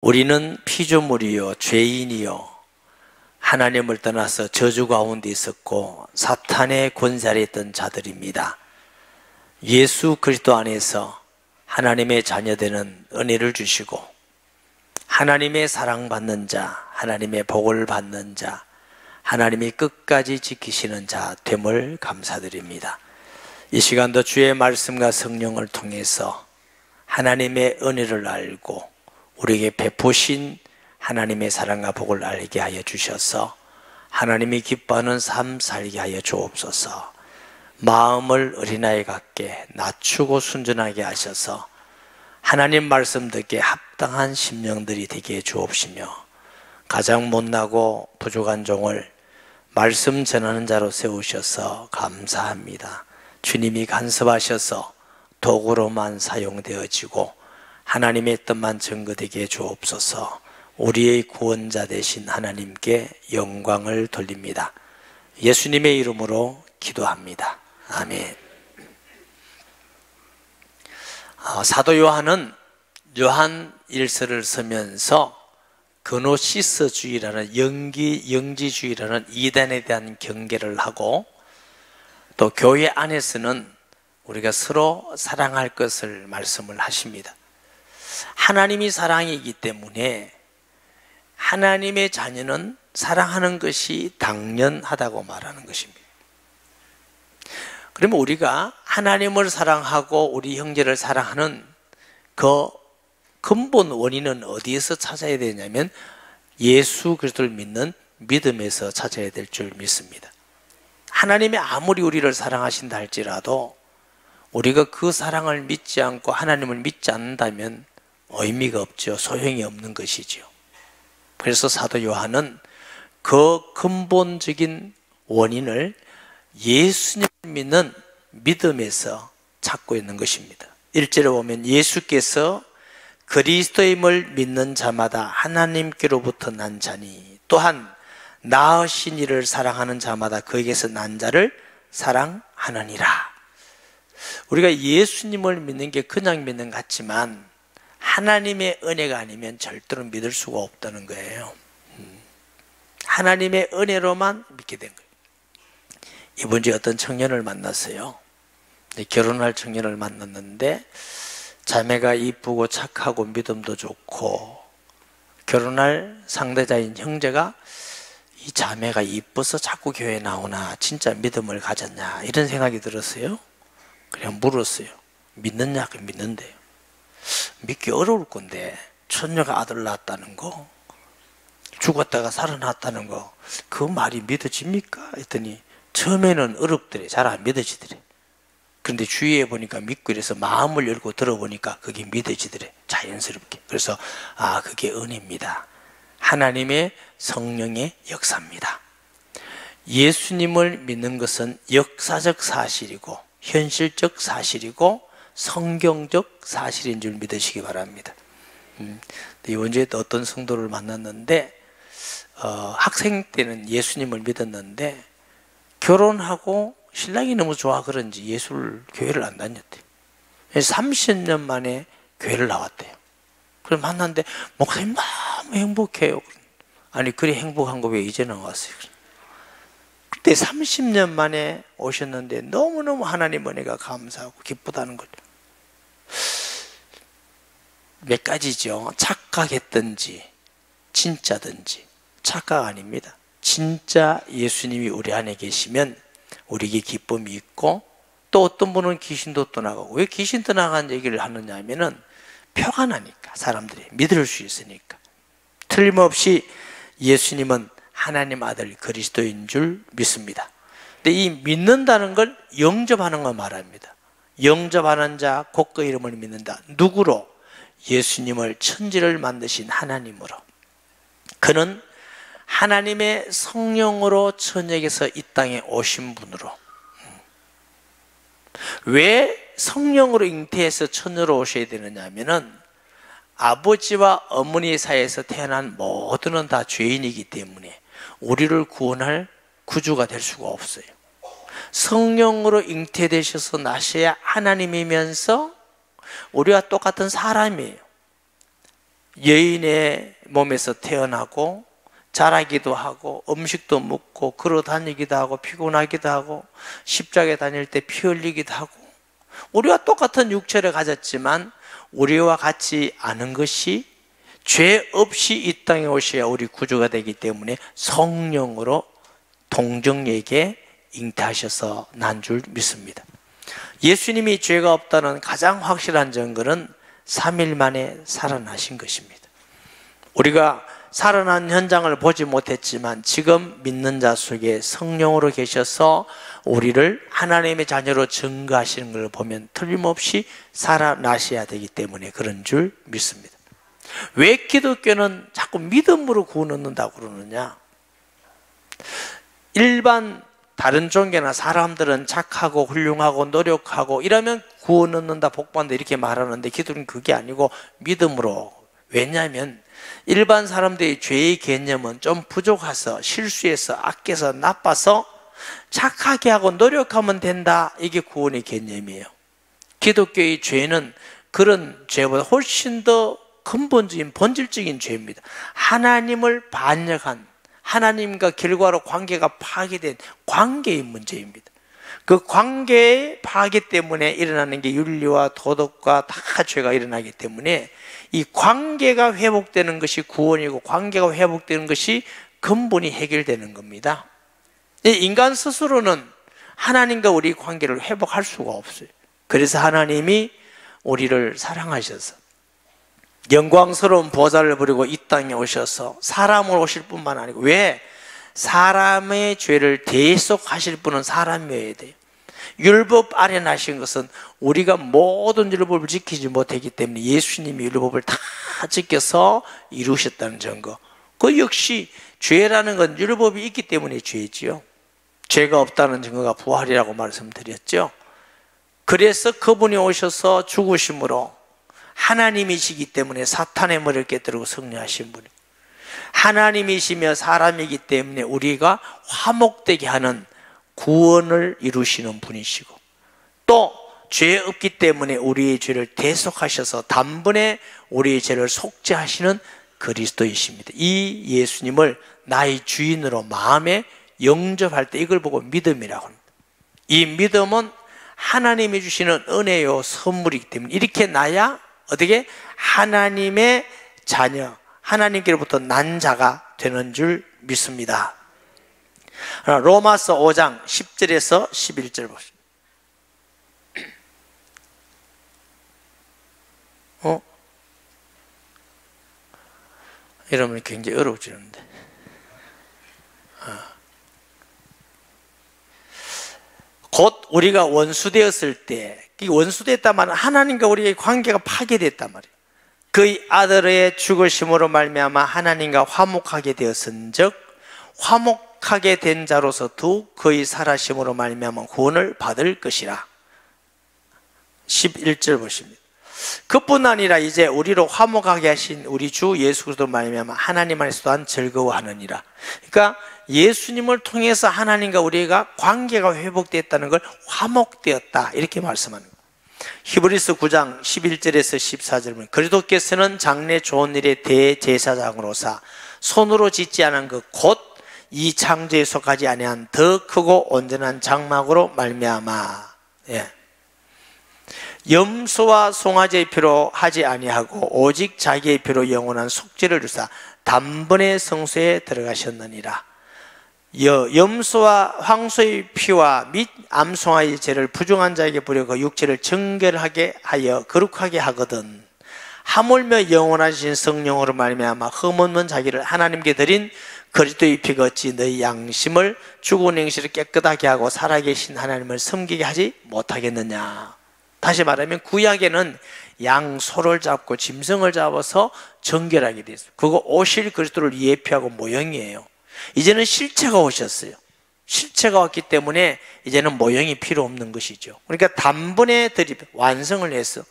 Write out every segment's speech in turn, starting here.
우리는 피조물이요 죄인이요 하나님을 떠나서 저주 가운데 있었고 사탄의 권세에 있던 자들입니다. 예수 그리스도 안에서 하나님의 자녀되는 은혜를 주시고 하나님의 사랑받는 자, 하나님의 복을 받는 자, 하나님이 끝까지 지키시는 자 됨을 감사드립니다. 이 시간도 주의 말씀과 성령을 통해서 하나님의 은혜를 알고 우리에게 베푸신 하나님의 사랑과 복을 알게 하여 주셔서 하나님이 기뻐하는 삶 살게 하여 주옵소서. 마음을 어린아이 같게 낮추고 순전하게 하셔서 하나님 말씀 듣기에 합당한 심령들이 되게 해 주옵시며 가장 못나고 부족한 종을 말씀 전하는 자로 세우셔서 감사합니다. 주님이 간섭하셔서 도구로만 사용되어지고 하나님의 뜻만 증거되게 해 주옵소서. 우리의 구원자 되신 하나님께 영광을 돌립니다. 예수님의 이름으로 기도합니다. 아멘. 사도 요한은 요한 일서를 쓰면서 그노시스주의라는 영지주의라는 이단에 대한 경계를 하고 또 교회 안에서는 우리가 서로 사랑할 것을 말씀을 하십니다. 하나님이 사랑이기 때문에 하나님의 자녀는 사랑하는 것이 당연하다고 말하는 것입니다. 그러면 우리가 하나님을 사랑하고 우리 형제를 사랑하는 그 근본 원인은 어디에서 찾아야 되냐면 예수 그리스도를 믿는 믿음에서 찾아야 될 줄 믿습니다. 하나님이 아무리 우리를 사랑하신다 할지라도 우리가 그 사랑을 믿지 않고 하나님을 믿지 않는다면 의미가 없죠. 소용이 없는 것이죠. 그래서 사도 요한은 그 근본적인 원인을 예수님을 믿는 믿음에서 찾고 있는 것입니다. 1절에 보면 예수께서 그리스도임을 믿는 자마다 하나님께로부터 난 자니 또한 낳으신 이를 사랑하는 자마다 그에게서 난 자를 사랑하느니라. 우리가 예수님을 믿는 게 그냥 믿는 것 같지만 하나님의 은혜가 아니면 절대로 믿을 수가 없다는 거예요. 하나님의 은혜로만 믿게 된 거예요. 이번 주에 어떤 청년을 만났어요. 결혼할 청년을 만났는데 자매가 이쁘고 착하고 믿음도 좋고 결혼할 상대자인 형제가 이 자매가 이뻐서 자꾸 교회에 나오나 진짜 믿음을 가졌냐 이런 생각이 들었어요. 그냥 물었어요. 믿느냐? 믿는데요. 믿기 어려울 건데 처녀가 아들 낳았다는 거 죽었다가 살아났다는 거 그 말이 믿어집니까? 했더니 처음에는 어렵더래. 잘 안 믿어지더래. 그런데 주위에 보니까 믿고 이래서 마음을 열고 들어보니까 그게 믿어지더래. 자연스럽게. 그래서 그게 은혜입니다. 하나님의 성령의 역사입니다. 예수님을 믿는 것은 역사적 사실이고 현실적 사실이고 성경적 사실인 줄 믿으시기 바랍니다. 이번 주에 또 어떤 성도를 만났는데 학생 때는 예수님을 믿었는데 결혼하고 신랑이 너무 좋아 그런지 교회를 안 다녔대요. 30년 만에 교회를 나왔대요. 그래서 만났는데 목사님 너무 행복해요. 아니 그래 행복한 거 왜 이제 나왔어요? 그때 30년 만에 오셨는데 너무너무 하나님 은혜가 감사하고 기쁘다는 거죠. 몇 가지죠. 착각했든지 진짜든지. 착각 아닙니다. 진짜 예수님이 우리 안에 계시면 우리에게 기쁨이 있고 또 어떤 분은 귀신도 떠나가고 왜 귀신 떠나가는 얘기를 하느냐 하면은 표가 나니까 사람들이 믿을 수 있으니까. 틀림없이 예수님은 하나님 아들 그리스도인 줄 믿습니다. 근데 이 믿는다는 걸 영접하는 거 말합니다. 영접하는 자 곧 그 이름을 믿는다. 누구로? 예수님을 천지를 만드신 하나님으로. 그는 하나님의 성령으로 천국에서 이 땅에 오신 분으로. 왜 성령으로 잉태해서 천으로 오셔야 되느냐 하면은 아버지와 어머니 사이에서 태어난 모두는 다 죄인이기 때문에 우리를 구원할 구주가 될 수가 없어요. 성령으로 잉태되셔서 나셔야 하나님이면서 우리와 똑같은 사람이에요. 여인의 몸에서 태어나고 자라기도 하고 음식도 먹고 걸어 다니기도 하고 피곤하기도 하고 십자가에 다닐 때 피 흘리기도 하고 우리와 똑같은 육체를 가졌지만 우리와 같지 않은 것이 죄 없이 이 땅에 오셔야 우리 구주가 되기 때문에 성령으로 동정에게 잉태하셔서 난 줄 믿습니다. 예수님이 죄가 없다는 가장 확실한 증거는 3일 만에 살아나신 것입니다. 우리가 살아난 현장을 보지 못했지만 지금 믿는 자 속에 성령으로 계셔서 우리를 하나님의 자녀로 증거하시는 걸 보면 틀림없이 살아나셔야 되기 때문에 그런 줄 믿습니다. 왜 기독교는 자꾸 믿음으로 구원 얻는다고 그러느냐? 일반 다른 종교나 사람들은 착하고 훌륭하고 노력하고 이러면 구원 얻는다, 복받는다 이렇게 말하는데 기독교는 그게 아니고 믿음으로. 왜냐하면 일반 사람들의 죄의 개념은 좀 부족해서 실수해서 아껴서 나빠서 착하게 하고 노력하면 된다, 이게 구원의 개념이에요. 기독교의 죄는 그런 죄보다 훨씬 더 근본적인 본질적인 죄입니다. 하나님을 반역한, 하나님과 결과로 관계가 파괴된 관계의 문제입니다. 그 관계의 파괴 때문에 일어나는 게 윤리와 도덕과 다 죄가 일어나기 때문에 이 관계가 회복되는 것이 구원이고 관계가 회복되는 것이 근본이 해결되는 겁니다. 인간 스스로는 하나님과 우리 관계를 회복할 수가 없어요. 그래서 하나님이 우리를 사랑하셔서 영광스러운 보좌를 부리고 이 땅에 오셔서 사람을 오실 뿐만 아니고, 왜? 사람의 죄를 대속하실 분은 사람이어야 돼요. 율법 아래 나신 것은 우리가 모든 율법을 지키지 못했기 때문에 예수님이 율법을 다 지켜서 이루셨다는 증거. 그 역시 죄라는 건 율법이 있기 때문에 죄지요. 죄가 없다는 증거가 부활이라고 말씀드렸죠. 그래서 그분이 오셔서 죽으심으로 하나님이시기 때문에 사탄의 머리를 깨뜨리고 승리하신 분이고, 하나님이시며 사람이기 때문에 우리가 화목되게 하는 구원을 이루시는 분이시고, 또 죄 없기 때문에 우리의 죄를 대속하셔서 단번에 우리의 죄를 속죄하시는 그리스도이십니다. 이 예수님을 나의 주인으로 마음에 영접할 때 이걸 보고 믿음이라고 합니다. 이 믿음은 하나님이 주시는 은혜요 선물이기 때문에 이렇게 나야 어떻게 하나님의 자녀, 하나님께로부터 난 자가 되는 줄 믿습니다. 로마서 5장 10절에서 11절 보십시오. 이러면 굉장히 어려워지는데. 곧 우리가 원수되었을 때, 원수됐단 말은 하나님과 우리의 관계가 파괴됐단 말이에요. 그의 아들의 죽으심으로 말미암아 하나님과 화목하게 되었은즉 화목하게 된 자로서 더욱 그의 살아심으로 말미암아 구원을 받을 것이라. 11절 보십니다. 그뿐 아니라 이제 우리로 화목하게 하신 우리 주 예수 그리스도 말미암아 하나님 안에서 또한 즐거워하느니라. 그러니까 예수님을 통해서 하나님과 우리가 관계가 회복됐다는 걸 화목되었다, 이렇게 말씀하는 거예요. 히브리서 9장 11절에서 14절 보면, 그리스도께서는 장래 좋은 일의 대제사장으로서 손으로 짓지 않은 그 곧 이 창조에 속하지 아니한 더 크고 온전한 장막으로 말미암아, 염소와 송아지의 피로 하지 아니하고 오직 자기의 피로 영원한 속죄를 주사 단번에 성소에 들어가셨느니라. 염소와 황소의 피와 및 암송아지의 죄를 부정한 자에게 부려 그 육체를 정결하게 하여 거룩하게 하거든, 하물며 영원하신 성령으로 말미암아 흠없는 자기를 하나님께 드린 그리스도의 피가 어찌 너희 양심을 죽은 행실을 깨끗하게 하고 살아계신 하나님을 섬기게 하지 못하겠느냐. 다시 말하면 구약에는 양소를 잡고 짐승을 잡아서 정결하게 돼 있어요. 그거 오실 그리스도를 예표하고 모형이에요. 이제는 실체가 오셨어요. 실체가 왔기 때문에 이제는 모형이 필요 없는 것이죠. 그러니까 단번에 완성을 해서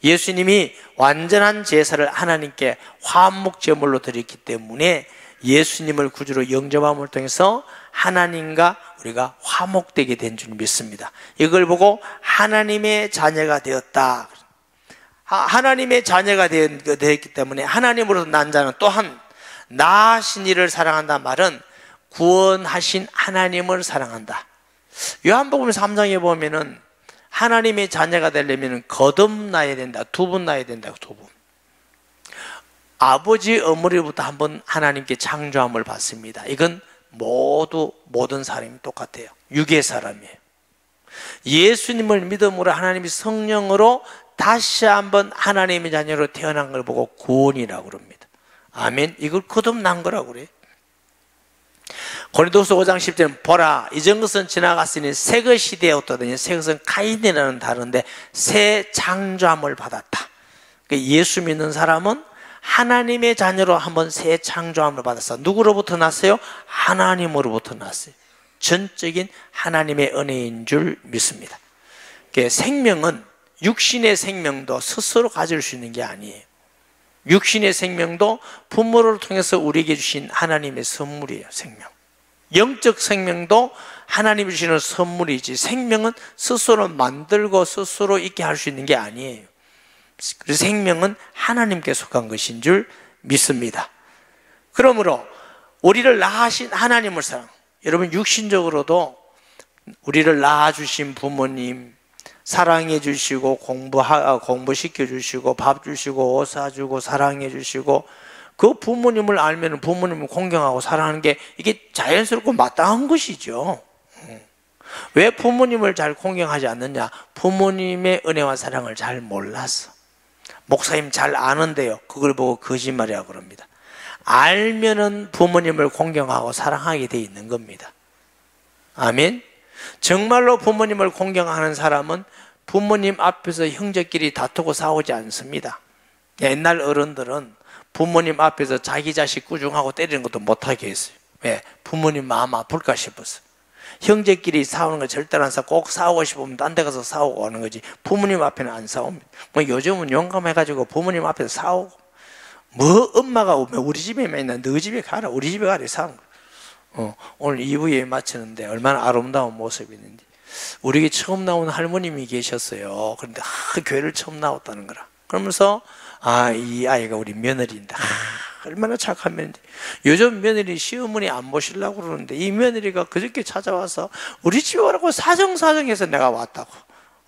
예수님이 완전한 제사를 하나님께 화목 제물로 드렸기 때문에 예수님을 구주로 영접함을 통해서 하나님과 우리가 화목되게 된 줄 믿습니다. 이걸 보고 하나님의 자녀가 되었다. 하나님의 자녀가 되었기 때문에 하나님으로부터 난 자는 또한 나신 이를 사랑한다 말은 구원하신 하나님을 사랑한다. 요한복음 3장에 보면은 하나님의 자녀가 되려면 거듭나야 된다. 두 번 나야 된다. 두 번. 아버지 어머니부터 한번 하나님께 창조함을 받습니다. 이건 모든 사람이 똑같아요. 육의 사람이에요. 예수님을 믿음으로 하나님이 성령으로 다시 한번 하나님의 자녀로 태어난 걸 보고 구원이라고 그럽니다. 아멘. 이걸 거듭난 거라고 그래요. 고린도후서 5장 10절은 보라 이전 것은 지나갔으니 새 것이 되었더니 새 것은 카인이라는 단어인데 새 창조함을 받았다. 그러니까 예수 믿는 사람은 하나님의 자녀로 한번 새 창조함을 받았어. 누구로부터 났어요? 하나님으로부터 났어요. 전적인 하나님의 은혜인 줄 믿습니다. 그러니까 생명은 육신의 생명도 스스로 가질 수 있는 게 아니에요. 육신의 생명도 부모를 통해서 우리에게 주신 하나님의 선물이에요. 생명. 영적 생명도 하나님이 주시는 선물이지 생명은 스스로 만들고 스스로 있게 할 수 있는 게 아니에요. 그래서 생명은 하나님께 속한 것인 줄 믿습니다. 그러므로 우리를 낳으신 하나님을 사랑. 여러분 육신적으로도 우리를 낳아주신 부모님 사랑해 주시고 공부시켜 주시고 밥 주시고 옷 사주고 사랑해 주시고 그 부모님을 알면 부모님을 공경하고 사랑하는 게 이게 자연스럽고 마땅한 것이죠. 왜 부모님을 잘 공경하지 않느냐? 부모님의 은혜와 사랑을 잘 몰랐어. 목사님 잘 아는데요. 그걸 보고 거짓말이라고 그럽니다. 알면은 부모님을 공경하고 사랑하게 돼 있는 겁니다. 아멘. 정말로 부모님을 공경하는 사람은 부모님 앞에서 형제끼리 다투고 싸우지 않습니다. 옛날 어른들은 부모님 앞에서 자기 자식 꾸중하고 때리는 것도 못하게 했어요. 왜? 부모님 마음 아플까 싶어서. 형제끼리 싸우는 거 절대로 안 싸우고 꼭 싸우고 싶으면 딴 데 가서 싸우고 하는 거지 부모님 앞에는 안 싸웁니다. 뭐 요즘은 용감해가지고 부모님 앞에서 싸우고 뭐 엄마가 오면 우리 집에 맨날 너 집에 가라 우리 집에 가라 싸우는 거. 오늘 2부에 마치는데 얼마나 아름다운 모습이 있는지. 우리 에게 처음 나온 할머님이 계셨어요. 그런데 교회를 처음 나왔다는 거라. 그러면서 이 아이가 우리 며느리인데 얼마나 착한 며느리. 요즘 며느리 시어머니 안 모시려고 그러는데 이 며느리가 그저께 찾아와서 우리 집에 오라고 사정사정해서 내가 왔다고.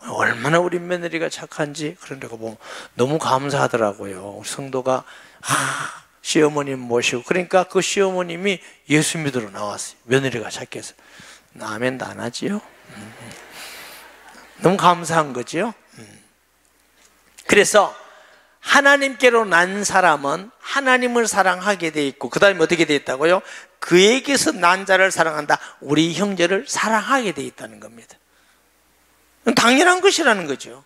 얼마나 우리 며느리가 착한지 그런 데가 보면 너무 감사하더라고요. 우리 성도가 시어머님 모시고 그러니까 그 시어머님이 예수 믿으러 나왔어요. 며느리가 착해서. 아멘도 안 하지요? 너무 감사한 거죠. 그래서 하나님께로 난 사람은 하나님을 사랑하게 돼 있고 그 다음에 어떻게 돼 있다고요? 그에게서 난 자를 사랑한다. 우리 형제를 사랑하게 돼 있다는 겁니다. 당연한 것이라는 거죠.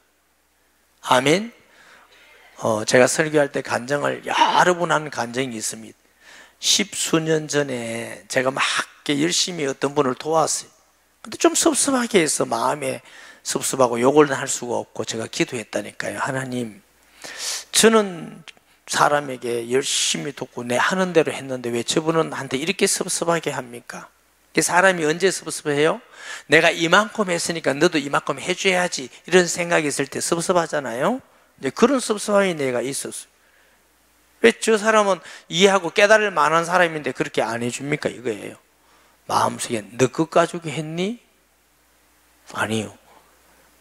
아멘. 제가 설교할 때 간증을 여러 번 한 간증이 있습니다. 10수년 전에 제가 막 열심히 어떤 분을 도왔어요. 근데 좀 섭섭하게 해서 마음에 섭섭하고 욕을 할 수가 없고 제가 기도했다니까요. 하나님, 저는 사람에게 열심히 돕고 내 하는 대로 했는데 왜 저분은 나한테 이렇게 섭섭하게 합니까? 사람이 언제 섭섭해요? 내가 이만큼 했으니까 너도 이만큼 해줘야지 이런 생각이 있을 때 섭섭하잖아요. 이제 그런 섭섭함이 내가 있었어요. 왜 저 사람은 이해하고 깨달을 만한 사람인데 그렇게 안 해줍니까? 이거예요. 마음속에 너 것 가지고 했니? 아니요.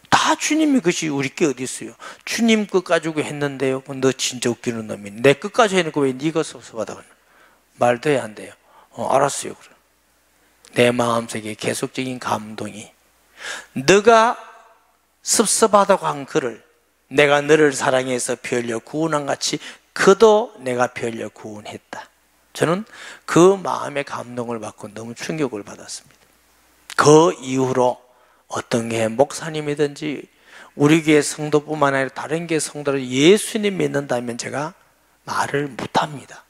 다 주님이 것이 우리 게 어디 있어요? 주님 것 가지고 했는데요. 너 진짜 웃기는 놈이네. 내 것 가지고 해놓고 왜 네가 섭섭하다고 말도 해야 한대요. 알았어요. 그래. 내 마음속에 계속적인 감동이 너가 섭섭하다고 한 그를 내가 너를 사랑해서 별려 구원한 같이 그도 내가 별려 구원했다. 저는 그 마음의 감동을 받고 너무 충격을 받았습니다. 그 이후로 어떤 게 목사님이든지 우리 교회 성도뿐만 아니라 다른 교회 성도를 예수님 믿는다면 제가 말을 못합니다.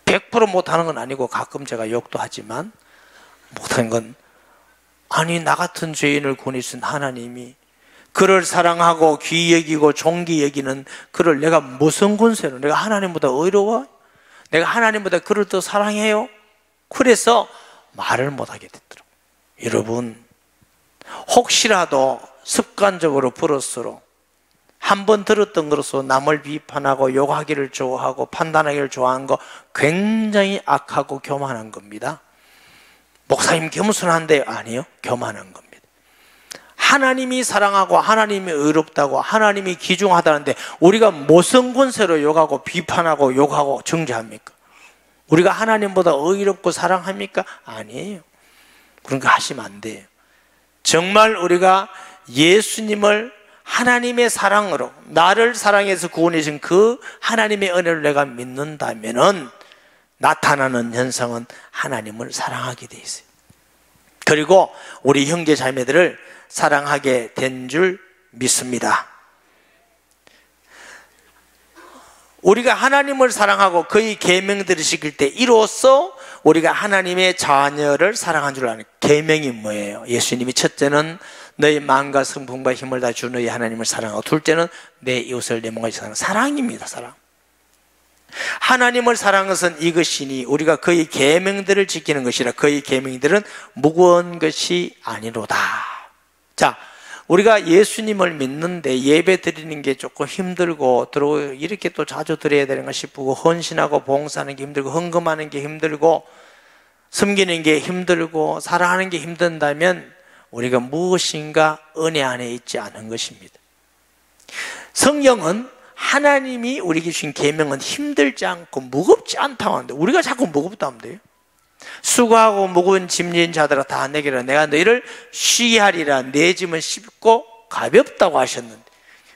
100% 못하는 건 아니고 가끔 제가 욕도 하지만 못하는 건 아니 나 같은 죄인을 구원해주신 하나님이 그를 사랑하고 귀히 여기고 존귀 여기는 그를 내가 무슨 권세로 내가 하나님보다 의로워? 내가 하나님보다 그를 더 사랑해요? 그래서 말을 못하게 됐더라고요. 여러분 혹시라도 습관적으로 버릇으로 한 번 들었던 것으로 남을 비판하고 욕하기를 좋아하고 판단하기를 좋아하는 거 굉장히 악하고 교만한 겁니다. 목사님 겸손한데 아니요, 교만한 겁니다. 하나님이 사랑하고 하나님이 의롭다고 하나님이 귀중하다는데 우리가 무슨 권세로 욕하고 비판하고 욕하고 정죄합니까? 우리가 하나님보다 의롭고 사랑합니까? 아니에요. 그런 거 하시면 안 돼요. 정말 우리가 예수님을 하나님의 사랑으로 나를 사랑해서 구원해 주신 그 하나님의 은혜를 내가 믿는다면은 나타나는 현상은 하나님을 사랑하게 돼 있어요. 그리고 우리 형제 자매들을 사랑하게 된 줄 믿습니다. 우리가 하나님을 사랑하고 그의 계명들을 지킬 때 이로써 우리가 하나님의 자녀를 사랑한 줄 아는 계명이 뭐예요? 예수님이 첫째는 너희 마음과 성품과 힘을 다 주 너희 하나님을 사랑하고, 둘째는 내 이웃을 내 몸과 사랑. 사랑입니다. 사랑. 하나님을 사랑하는 것은 이것이니 우리가 그의 계명들을 지키는 것이라. 그의 계명들은 무거운 것이 아니로다. 자, 우리가 예수님을 믿는데 예배 드리는 게 조금 힘들고 이렇게 또 자주 드려야 되는 가 싶고, 헌신하고 봉사하는 게 힘들고 헌금하는 게 힘들고 섬기는 게 힘들고 사랑하는 게 힘든다면 우리가 무엇인가 은혜 안에 있지 않은 것입니다. 성경은 하나님이 우리에게 주신 계명은 힘들지 않고 무겁지 않다고 하는데 우리가 자꾸 무겁다 하면 돼요. 수고하고 무거운 짐진 자들아 다 내게로 내가 너희를 쉬게 하리라. 내 짐은 쉽고 가볍다고 하셨는데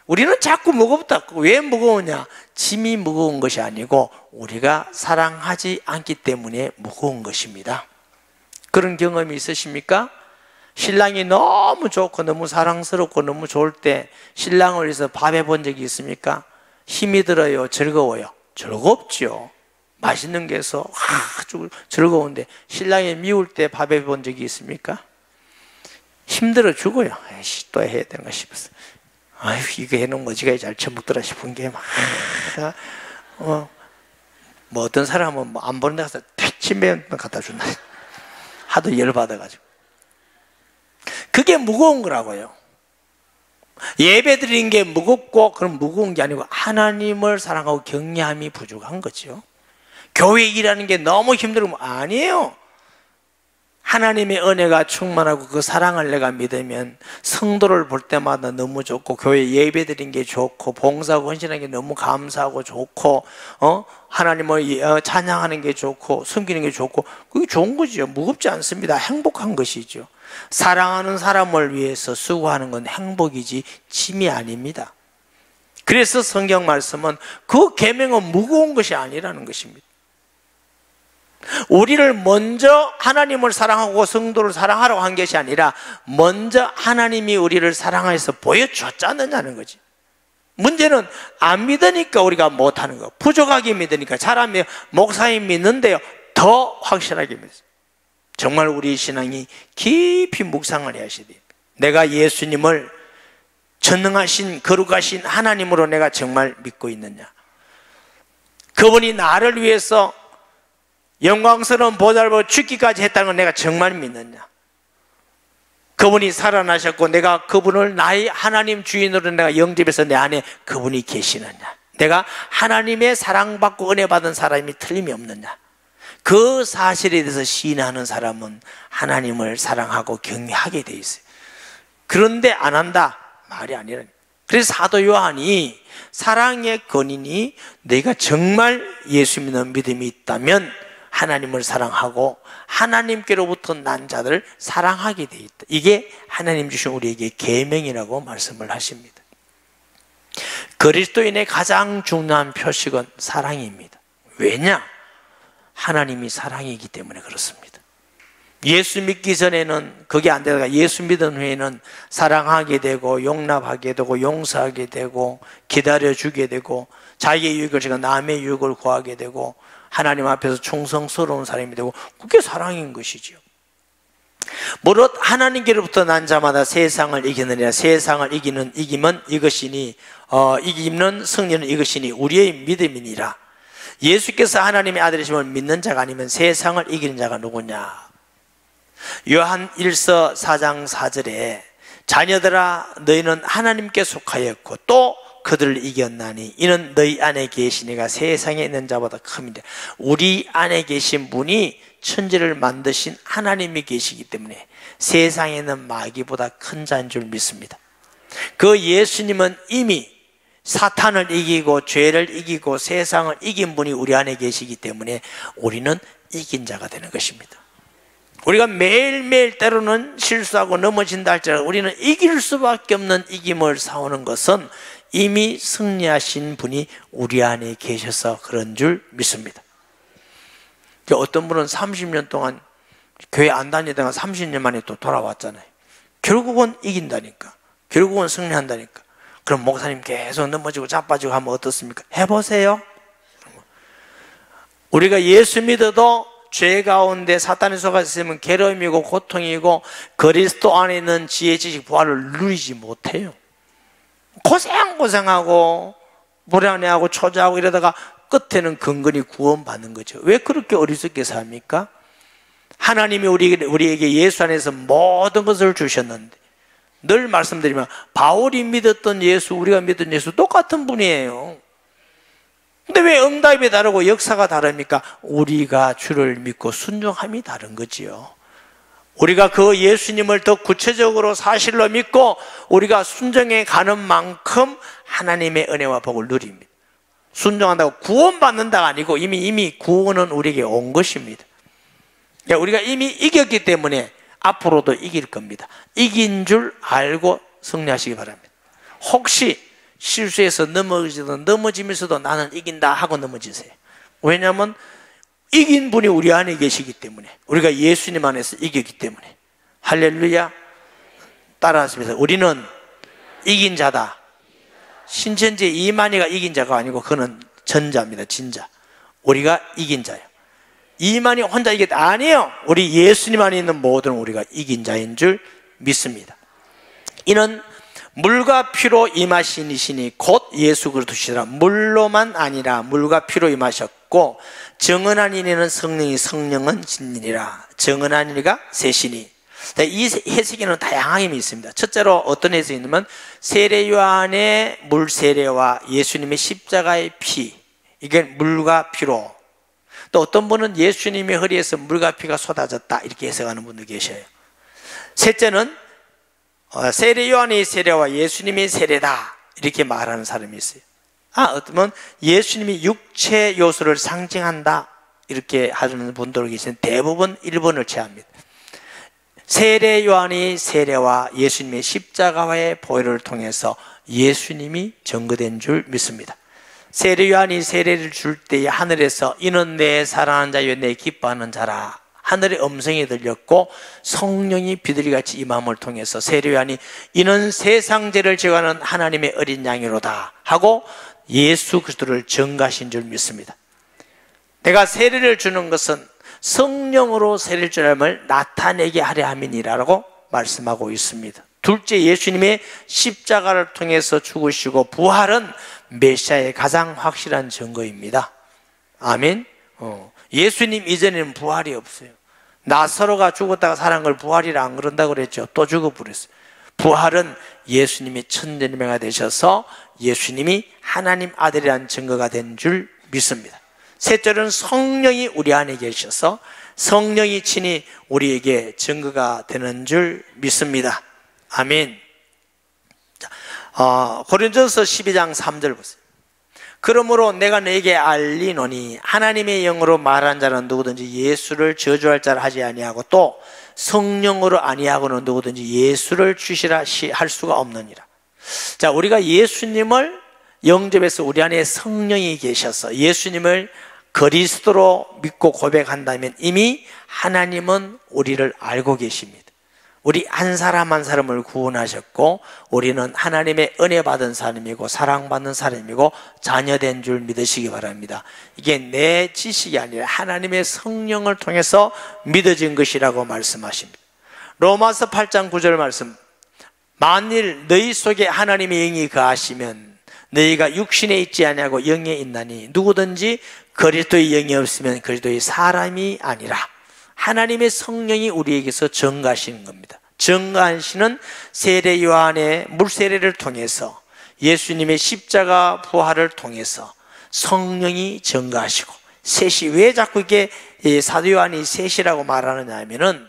우리는 자꾸 무겁다. 왜 무거우냐? 짐이 무거운 것이 아니고 우리가 사랑하지 않기 때문에 무거운 것입니다. 그런 경험이 있으십니까? 신랑이 너무 좋고 너무 사랑스럽고 너무 좋을 때 신랑을 위해서 밥해 본 적이 있습니까? 힘이 들어요? 즐거워요? 즐겁죠. 맛있는 게 해서 아주 즐거운데 신랑이 미울 때 밥해 본 적이 있습니까? 힘들어 죽어요. 에이씨, 또 해야 되는가 싶었어. 아유, 이거 해놓은 거 지가 잘 처먹더라 싶은 게 막, 뭐 어떤 사람은 뭐 안 보는 데 가서 침뱉는 갖다 준다. 하도 열받아가지고. 그게 무거운 거라고요. 예배 드리는 게 무겁고 그럼 무거운 게 아니고 하나님을 사랑하고 경외함이 부족한 거죠. 교회 일하는 게 너무 힘들면 아니에요. 하나님의 은혜가 충만하고 그 사랑을 내가 믿으면 성도를 볼 때마다 너무 좋고 교회 예배 드리는 게 좋고 봉사하고 헌신하는 게 너무 감사하고 좋고 하나님을 찬양하는 게 좋고 섬기는 게 좋고 그게 좋은 거죠. 무겁지 않습니다. 행복한 것이죠. 사랑하는 사람을 위해서 수고하는 건 행복이지 짐이 아닙니다. 그래서 성경 말씀은 그 계명은 무거운 것이 아니라는 것입니다. 우리를 먼저 하나님을 사랑하고 성도를 사랑하라고 한 것이 아니라 먼저 하나님이 우리를 사랑해서 보여줬잖느냐는 거지. 문제는 안 믿으니까 우리가 못하는 거, 부족하게 믿으니까. 잘하면 목사님 믿는데요 더 확실하게 믿어요. 정말 우리 신앙이 깊이 묵상을 해야 돼요. 내가 예수님을 전능하신 거룩하신 하나님으로 내가 정말 믿고 있느냐, 그분이 나를 위해서 영광스러운 보좌를 보고 죽기까지 했다는 걸 내가 정말 믿느냐, 그분이 살아나셨고 내가 그분을 나의 하나님 주인으로 내가 영접해서 내 안에 그분이 계시느냐, 내가 하나님의 사랑받고 은혜 받은 사람이 틀림이 없느냐, 그 사실에 대해서 시인하는 사람은 하나님을 사랑하고 경외하게 돼 있어요. 그런데 안 한다? 말이 아니라. 그래서 사도 요한이 사랑의 근인이 내가 정말 예수 믿는 믿음이 있다면 하나님을 사랑하고 하나님께로부터 난 자들을 사랑하게 돼 있다. 이게 하나님 주신 우리에게 계명이라고 말씀을 하십니다. 그리스도인의 가장 중요한 표식은 사랑입니다. 왜냐? 하나님이 사랑이기 때문에 그렇습니다. 예수 믿기 전에는 그게 안 되다가 예수 믿은 후에는 사랑하게 되고 용납하게 되고 용서하게 되고 기다려주게 되고 자기의 유익을 제가 남의 유익을 구하게 되고 하나님 앞에서 충성스러운 사람이 되고 그게 사랑인 것이죠. 무릇 하나님께로부터 난 자마다 세상을 이기느니라. 세상을 이기면 이것이니 이기는 승리는 이것이니 우리의 믿음이니라. 예수께서 하나님의 아들이심을 믿는 자가 아니면 세상을 이기는 자가 누구냐? 요한 1서 4장 4절에 자녀들아 너희는 하나님께 속하였고 또 그들을 이겼나니 이는 너희 안에 계신 이가 세상에 있는 자보다 큼이라. 우리 안에 계신 분이 천지를 만드신 하나님이 계시기 때문에 세상에 있는 마귀보다 큰 자인 줄 믿습니다. 그 예수님은 이미 사탄을 이기고 죄를 이기고 세상을 이긴 분이 우리 안에 계시기 때문에 우리는 이긴 자가 되는 것입니다. 우리가 매일매일 때로는 실수하고 넘어진다 할지라도 우리는 이길 수밖에 없는 이김을 사오는 것은 이미 승리하신 분이 우리 안에 계셔서 그런 줄 믿습니다. 어떤 분은 30년 동안 교회 안 다니다가 30년 만에 또 돌아왔잖아요. 결국은 이긴다니까. 결국은 승리한다니까. 그럼 목사님 계속 넘어지고 자빠지고 하면 어떻습니까? 해보세요. 우리가 예수 믿어도 죄 가운데 사탄의 속아 있으면 괴로움이고 고통이고 그리스도 안에 있는 지혜 지식 부활을 누리지 못해요. 고생하고 불안해하고 초조하고 이러다가 끝에는 근근히 구원받는 거죠. 왜 그렇게 어리석게 삽니까? 하나님이 우리에게 예수 안에서 모든 것을 주셨는데, 늘 말씀드리면 바울이 믿었던 예수, 우리가 믿던 예수 똑같은 분이에요. 근데 왜 응답이 다르고 역사가 다릅니까? 우리가 주를 믿고 순종함이 다른 거지요. 우리가 그 예수님을 더 구체적으로 사실로 믿고 우리가 순종해 가는 만큼 하나님의 은혜와 복을 누립니다. 순종한다고 구원받는다가 아니고 이미 구원은 우리에게 온 것입니다. 우리가 이미 이겼기 때문에 앞으로도 이길 겁니다. 이긴 줄 알고 승리하시기 바랍니다. 혹시 실수해서 넘어지면서도 나는 이긴다 하고 넘어지세요. 왜냐하면 이긴 분이 우리 안에 계시기 때문에, 우리가 예수님 안에서 이겼기 때문에. 할렐루야. 따라하시면서 우리는 이긴 자다. 신천지 이만희가 이긴 자가 아니고 그는 전자입니다. 진자. 우리가 이긴 자예요. 이만희 혼자 이겼다. 아니에요. 우리 예수님 안에 있는 모든 우리가 이긴 자인 줄 믿습니다. 이는 물과 피로 임하신 이시니 곧 예수 그리스도시라. 물로만 아니라 물과 피로 임하셨고 정은한 이는 성령은 진리니라. 정은한 이가 셋이니. 이 해석에는 다양하게 있습니다. 첫째로 어떤 해석이 있냐면 세례 요한의 물 세례와 예수님의 십자가의 피, 이게 물과 피로. 또 어떤 분은 예수님의 허리에서 물과 피가 쏟아졌다 이렇게 해석하는 분도 계셔요. 셋째는 세례 요한의 세례와 예수님의 세례다 이렇게 말하는 사람이 있어요. 어떤 분은 예수님이 육체 요소를 상징한다 이렇게 하는 분도 계시는데 대부분 1번을 취합니다. 세례 요한의 세례와 예수님의 십자가와의 보혈을 통해서 예수님이 증거된 줄 믿습니다. 세례 요한이 세례를 줄 때에 하늘에서 이는 내 사랑하는 자여 내 기뻐하는 자라 하늘의 음성이 들렸고 성령이 비둘기같이 임함을 통해서 세례 요한이 이는 세상 죄를 제거하는 하나님의 어린 양이로다 하고 예수 그리스도를 증거하신 줄 믿습니다. 내가 세례를 주는 것은 성령으로 세례를 주님을 나타내게 하려 함이니라고 말씀하고 있습니다. 둘째, 예수님의 십자가를 통해서 죽으시고 부활은 메시아의 가장 확실한 증거입니다. 아멘. 예수님 이전에는 부활이 없어요. 나사로가 죽었다가 살아난 걸 부활이라 안 그런다고 그랬죠. 또 죽어버렸어요. 부활은 예수님이 천년명가 되셔서 예수님이 하나님 아들이라는 증거가 된 줄 믿습니다. 셋째로는 성령이 우리 안에 계셔서 성령이 친히 우리에게 증거가 되는 줄 믿습니다. 아멘. 고린도전서 12장 3절 보세요. 그러므로 내가 너에게 알리노니 하나님의 영으로 말한 자는 누구든지 예수를 저주할 자를 하지 아니하고 또 성령으로 아니하고는 누구든지 예수를 주시라 할 수가 없느니라. 자, 우리가 예수님을 영접해서 우리 안에 성령이 계셔서 예수님을 그리스도로 믿고 고백한다면 이미 하나님은 우리를 알고 계십니다. 우리 한 사람 한 사람을 구원하셨고 우리는 하나님의 은혜 받은 사람이고 사랑받는 사람이고 자녀된 줄 믿으시기 바랍니다. 이게 내 지식이 아니라 하나님의 성령을 통해서 믿어진 것이라고 말씀하십니다. 로마서 8장 9절 말씀, 만일 너희 속에 하나님의 영이 거하시면 너희가 육신에 있지 아니하고 영에 있나니 누구든지 그리스도의 영이 없으면 그리스도의 사람이 아니라. 하나님의 성령이 우리에게서 증거하시는 겁니다. 증거하시는 세례 요한의 물세례를 통해서 예수님의 십자가 부활을 통해서 성령이 증거하시고, 셋이 왜 자꾸 이게 사도 요한이 셋이라고 말하느냐 하면은,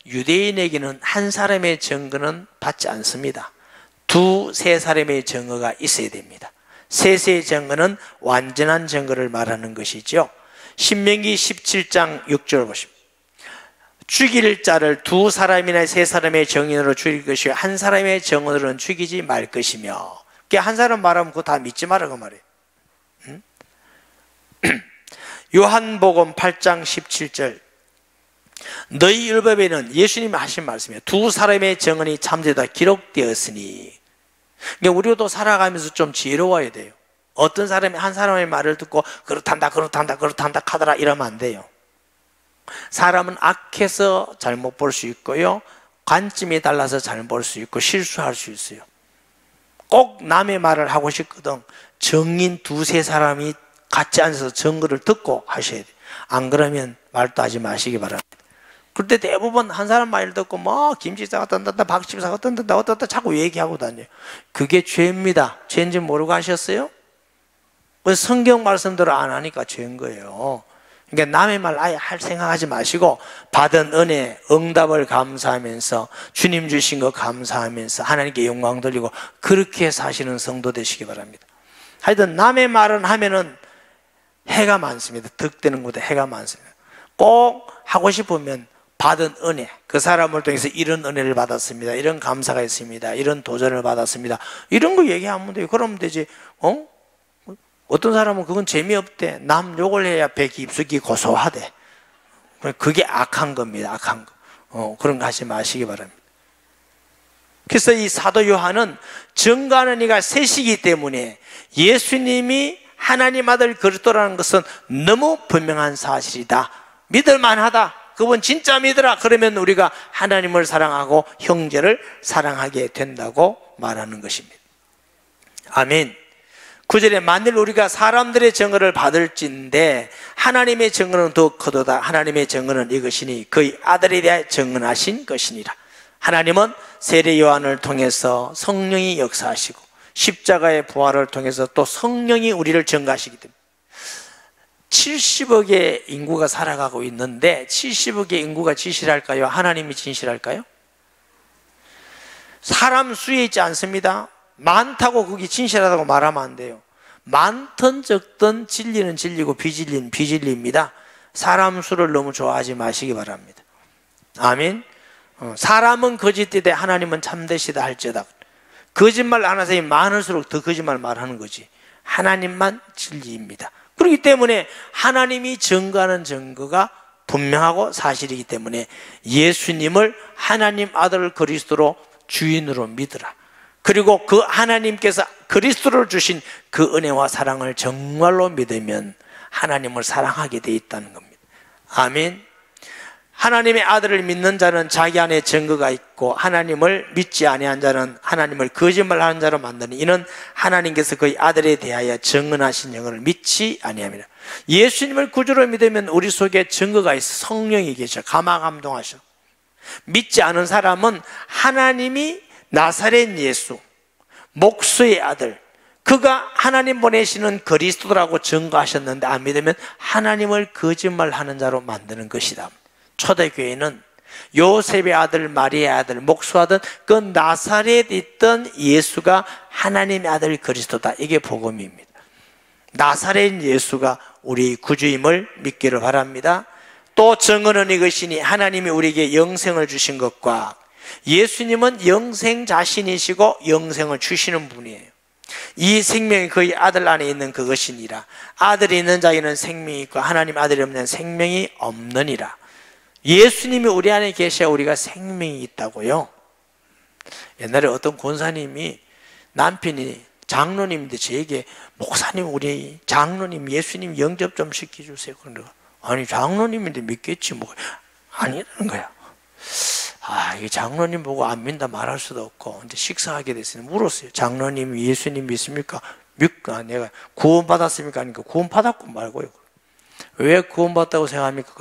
유대인에게는 한 사람의 증거는 받지 않습니다. 두세 사람의 증거가 있어야 됩니다. 셋의 증거는 완전한 증거를 말하는 것이죠. 신명기 17장 6절 보십시오. 죽일 자를 두 사람이나 세 사람의 증인으로 죽일 것이요 한 사람의 증언으로는 죽이지 말 것이며. 한 사람 말하면 그거 다 믿지 말라고 말해요. 요한복음 8장 17절. 너희 율법에는, 예수님이 하신 말씀이에요, 두 사람의 증언이 참되다 기록되었으니. 그러니까 우리도 살아가면서 좀 지혜로워야 돼요. 어떤 사람이 한 사람의 말을 듣고 그렇단다 하더라 이러면 안 돼요. 사람은 악해서 잘못 볼 수 있고요, 관점이 달라서 잘못 볼 수 있고 실수할 수 있어요. 꼭 남의 말을 하고 싶거든 증인 두세 사람이 같이 앉아서 증거를 듣고 하셔야 돼요. 안 그러면 말도 하지 마시기 바랍니다. 그때 대부분 한 사람 말 듣고 뭐 김집사가 떤다, 박집사가 떤다, 어떻다 자꾸 얘기하고 다녀요. 그게 죄입니다. 죄인지 모르고 하셨어요? 성경 말씀대로 안 하니까 죄인 거예요. 그러니까 남의 말 아예 할 생각하지 마시고, 받은 은혜, 응답을 감사하면서 주님 주신 거 감사하면서 하나님께 영광 돌리고 그렇게 사시는 성도 되시기 바랍니다. 하여튼 남의 말은 하면은 해가 많습니다. 득되는 것보다 해가 많습니다. 꼭 하고 싶으면 받은 은혜, 그 사람을 통해서 이런 은혜를 받았습니다, 이런 감사가 있습니다, 이런 도전을 받았습니다, 이런 거 얘기하면 돼요. 그러면 되지. 어떤 사람은 그건 재미없대. 남 욕을 해야 배 깊숙이 고소하대. 그게 악한 겁니다. 악한 거. 그런 거 하지 마시기 바랍니다. 그래서 이 사도 요한은 증거하는 이가 셋이기 때문에 예수님이 하나님 아들 그리스도라는 것은 너무 분명한 사실이다, 믿을만하다, 그분 진짜 믿으라, 그러면 우리가 하나님을 사랑하고 형제를 사랑하게 된다고 말하는 것입니다. 아멘. 9절에 만일 우리가 사람들의 증거를 받을진데 하나님의 증거는 더욱 크도다. 하나님의 증거는 이것이니 그의 아들에 대하여 증언하신 것이니라. 하나님은 세례 요한을 통해서 성령이 역사하시고 십자가의 부활을 통해서 또 성령이 우리를 증거하시기 때문에 70억의 인구가 살아가고 있는데 70억의 인구가 진실할까요? 하나님이 진실할까요? 사람 수에 있지 않습니다. 많다고 그게 진실하다고 말하면 안 돼요. 많든 적든 진리는 진리고 비진리는 비진리입니다. 사람 수를 너무 좋아하지 마시기 바랍니다. 아멘. 사람은 거짓되되 하나님은 참되시다 할지어다. 거짓말 안 하세요. 많을수록 더 거짓말 말하는 거지. 하나님만 진리입니다. 그렇기 때문에 하나님이 증거하는 증거가 분명하고 사실이기 때문에 예수님을 하나님 아들 그리스도로 주인으로 믿으라. 그리고 그 하나님께서 그리스도를 주신 그 은혜와 사랑을 정말로 믿으면 하나님을 사랑하게 돼 있다는 겁니다. 아멘. 하나님의 아들을 믿는 자는 자기 안에 증거가 있고 하나님을 믿지 아니한 자는 하나님을 거짓말하는 자로 만드는 이는 하나님께서 그의 아들에 대하여 증언하신 영을 믿지 아니함이라. 예수님을 구주로 믿으면 우리 속에 증거가 있어. 성령이 계셔. 감화감동하셔. 믿지 않은 사람은 하나님이 나사렛 예수 목수의 아들, 그가 하나님 보내시는 그리스도라고 증거하셨는데 안 믿으면 하나님을 거짓말하는 자로 만드는 것이다. 초대교회는 요셉의 아들, 마리아의 아들, 목수하던 그 나사렛에 있던 예수가 하나님의 아들 그리스도다. 이게 복음입니다. 나사렛 예수가 우리 구주임을 믿기를 바랍니다. 또 증언은 이것이니 하나님이 우리에게 영생을 주신 것과 예수님은 영생 자신이시고 영생을 주시는 분이에요. 이 생명이 그의 아들 안에 있는 그것이니라. 아들이 있는 자에는 생명이 있고 하나님 아들이 없는 생명이 없느니라. 예수님이 우리 안에 계셔야 우리가 생명이 있다고요. 옛날에 어떤 권사님이 남편이 장로님인데 저에게 목사님 우리 장로님 예수님 영접 좀 시켜주세요. 그러니까 아니 장로님인데 믿겠지 뭐 아니라는 거야. 이 장로님 보고 안 믿는다 말할 수도 없고 이제 식사하게 됐으니 물었어요. 장로님 예수님 믿습니까? 믿고 내가 구원받았습니까? 하니까 구원받았고 말고요. 왜 구원받았다고 생각합니까?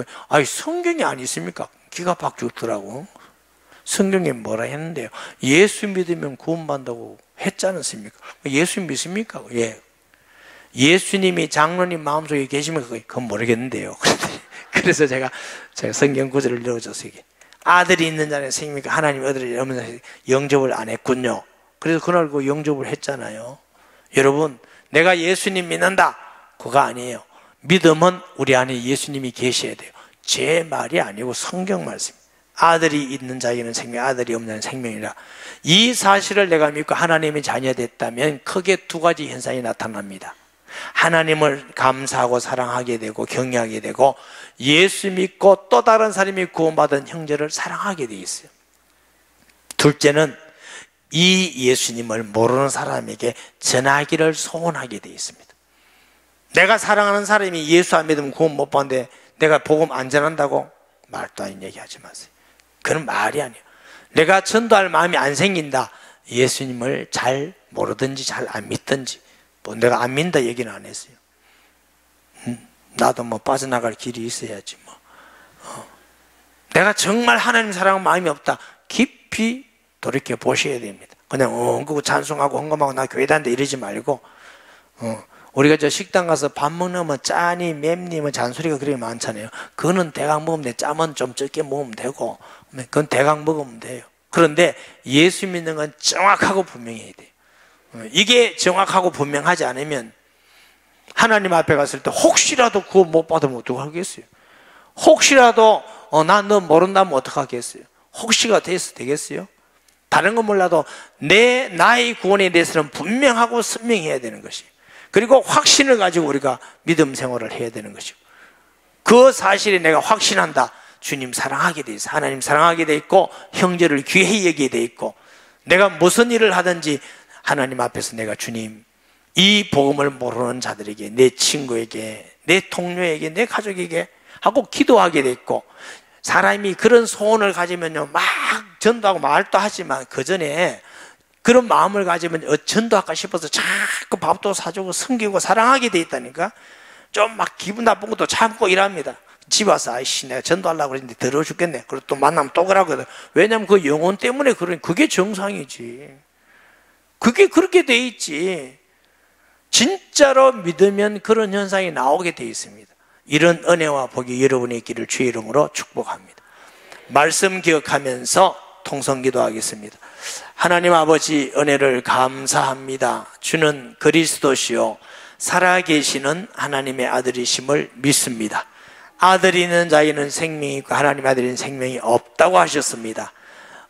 성경이 안 있습니까? 기가 팍 죽더라고. 성경에 뭐라 했는데요? 예수 믿으면 구원받는다고 했지 않습니까? 예수님 믿습니까? 예. 예수님이 장로님 마음속에 계시면 그건 모르겠는데요. 그래서 제가 성경 구절을 넣어줬어요. 아들이 있는 자는 생명이니까 하나님 아들이 없는 자는 영접을 안 했군요. 그래서 그날 그 영접을 했잖아요. 여러분, 내가 예수님 믿는다, 그거 아니에요. 믿음은 우리 안에 예수님이 계셔야 돼요. 제 말이 아니고 성경 말씀. 아들이 있는 자에게는 생명, 아들이 없는 자는 생명이라. 이 사실을 내가 믿고 하나님의 자녀가 됐다면 크게 두 가지 현상이 나타납니다. 하나님을 감사하고 사랑하게 되고 경외하게 되고, 예수 믿고 또 다른 사람이 구원받은 형제를 사랑하게 돼 있어요. 둘째는 이 예수님을 모르는 사람에게 전하기를 소원하게 돼 있습니다. 내가 사랑하는 사람이 예수 안 믿으면 구원 못 받는데 내가 복음 안 전한다고? 말도 아닌 얘기 하지 마세요. 그건 말이 아니에요. 내가 전도할 마음이 안 생긴다, 예수님을 잘 모르든지 잘 안 믿든지, 뭐 내가 안 믿는다 얘기는 안 했어요. 나도 뭐 빠져나갈 길이 있어야지 뭐. 내가 정말 하나님 사랑하는 마음이 없다, 깊이 돌이켜 보셔야 됩니다. 그냥 그거 찬송하고 헌금하고 나 교회 다닌다 이러지 말고, 우리가 저 식당 가서 밥 먹으면 짜니 맵니 뭐 잔소리가 그렇게 많잖아요. 그거는 대강 먹으면 돼. 짜면 좀 적게 먹으면 되고, 그건 대강 먹으면 돼요. 그런데 예수 믿는 건 정확하고 분명해야 돼요. 이게 정확하고 분명하지 않으면 하나님 앞에 갔을 때 혹시라도 그거 못 받으면 어떡하겠어요? 혹시라도 난 너 모른다면 어떡하겠어요? 혹시가 돼서 되겠어요? 다른 건 몰라도 나의 구원에 대해서는 분명하고 선명해야 되는 것이에요. 그리고 확신을 가지고 우리가 믿음 생활을 해야 되는 것이고, 그 사실에 내가 확신한다, 주님 사랑하게 돼 있어, 하나님 사랑하게 돼 있고, 형제를 귀히 여기게 돼 있고, 내가 무슨 일을 하든지 하나님 앞에서 내가 주님, 이 복음을 모르는 자들에게, 내 친구에게, 내 동료에게, 내 가족에게 하고 기도하게 돼 있고, 사람이 그런 소원을 가지면요 막 전도하고 말도 하지만 그 전에 그런 마음을 가지면 전도할까 싶어서 자꾸 밥도 사주고 섬기고 사랑하게 돼 있다니까. 좀 막 기분 나쁜 것도 참고 일합니다. 집에 와서 아이씨 내가 전도하려고 그랬는데 더러워 죽겠네. 그리고 또 만나면 또 그러거든. 왜냐하면 그 영혼 때문에 그러니 그게 정상이지. 그게 그렇게 돼 있지. 진짜로 믿으면 그런 현상이 나오게 돼 있습니다. 이런 은혜와 복이 여러분의 있기를 주의 이름으로 축복합니다. 말씀 기억하면서 통성기도 하겠습니다. 하나님 아버지, 은혜를 감사합니다. 주는 그리스도시요 살아계시는 하나님의 아들이심을 믿습니다. 아들이 있는 자에게는 생명이 있고 하나님의 아들인 생명이 없다고 하셨습니다.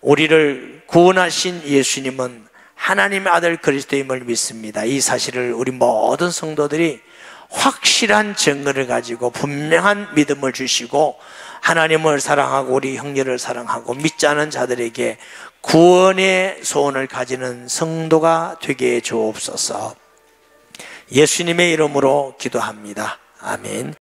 우리를 구원하신 예수님은 하나님의 아들 그리스도임을 믿습니다. 이 사실을 우리 모든 성도들이 확실한 증거를 가지고 분명한 믿음을 주시고, 하나님을 사랑하고 우리 형제를 사랑하고 믿지 않은 자들에게 구원의 소원을 가지는 성도가 되게 해 주옵소서. 예수님의 이름으로 기도합니다. 아멘.